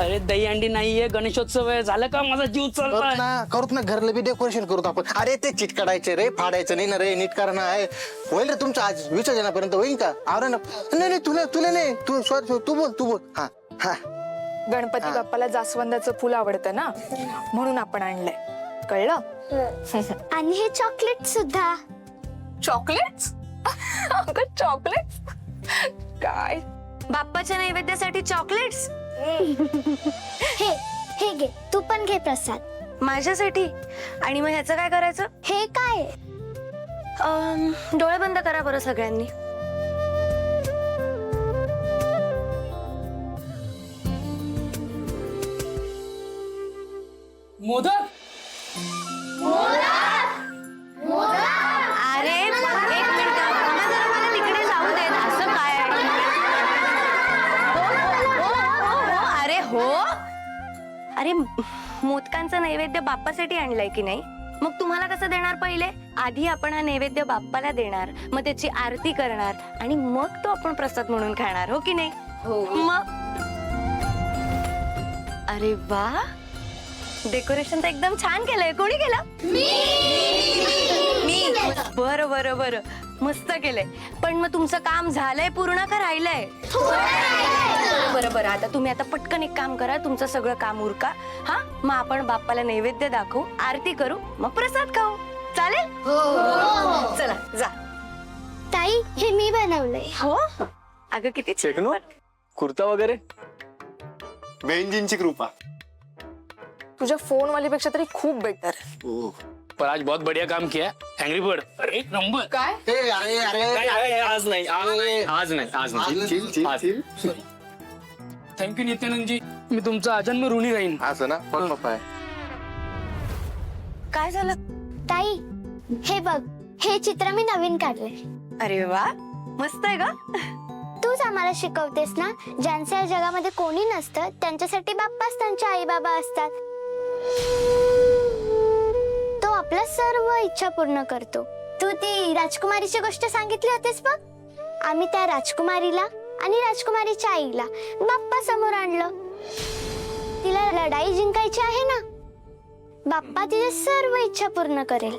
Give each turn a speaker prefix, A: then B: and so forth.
A: अरे दहीहंडी नाहीये, गणेशोत्सव आहे. झालं का? माझा जीव चालला.
B: करूत ना घरला बी डेकोरेशन करूत आपण. अरे ते चिटकाडायचे रे, फाडायचं नाही ना रे, नीट करणं आहे. होईल रे तुमचं आज विसर्जनापर्यंत होईल का? आवरा ना. नाही नाही तुला नाही, तू बोल. हा हा.
C: गणपती बाप्पाला जास्वंदाचं फुल आवडतं ना, म्हणून आपण आणलंय. कळलं?
D: आणि हे चॉकलेट सुद्धा.
C: चॉकलेट्स? अगं चॉकलेट्स काय?
E: बाप्पाच्या नैवेद्यासाठी चॉकलेट्स?
D: हे घे, तू पण घे प्रसाद.
E: माझ्यासाठी? आणि मग ह्याचं काय करायचं?
D: हे काय?
E: डोळे बंद करा बरं सगळ्यांनी.
A: मोदक.
E: अरे एक मिनिट, मला तिकडे जाऊ देत. असं काय? अरे हो, अरे मोदकांचा नैवेद्य बाप्पासाठी आणलाय की नाही? मग तुम्हाला कसं देणार? पहिले आधी आपण हा नैवेद्य बाप्पाला देणार, मग त्याची आरती करणार आणि मग तो आपण प्रसाद म्हणून खाणार, हो की नाही? हो. मग अरे वा, डेकोरेशन तर एकदम छान केलंय. कोणी केलं? मी. बरं बरं बरं, मस्त केलंय. पण मग तुमचं काम झालंय पूर्ण का राहिलंय? बरं बरं, आता तुम्ही आता पटकन एक काम करा, तुमचं सगळं काम उरका. हा, मग आपण बाप्पाला नैवेद्य दाखवू, आरती करू, मग प्रसाद खाऊ. चालेल? चला जा.
D: ताई, हे मी बनवलंय.
E: हो अगं किती
F: शेकनू, कुर्ता वगैरे बेंजींची कृपा.
C: तुझ्या फोन वालीपेक्षा तरी खूप बेटर.
A: पर आज बहुत बढ़िया काम किया. Angry bird. अरे एक नंबर.
C: काय?
A: अरे आज नाही. थँक्यू नित्यानंदजी, मी तुमचा अजन्म ऋणी राहीन.
B: असं ना, पप्पा आहे.
E: काय झालं?
D: ताई, हे बघ, हे चित्र मी नवीन काढलंय.
E: अरे वा, मस्त आहे का?
D: तूच आम्हाला शिकवतेस ना, ज्यांच्या या जगामध्ये कोणी नसतं त्यांच्यासाठी बाप्पाच त्यांचे आई बाबा असतात. तो आपल्या सर्व इच्छा पूर्ण करतो. तू ती राजकुमारीची गोष्ट सांगितली होतीस बघ, आम्ही त्या राजकुमारीला आणि राजकुमारीच्या आईला बाप्पा समोर आणलं. तिला लढाई जिंकायची आहे ना, बाप्पा तिचे सर्व इच्छा पूर्ण करेल.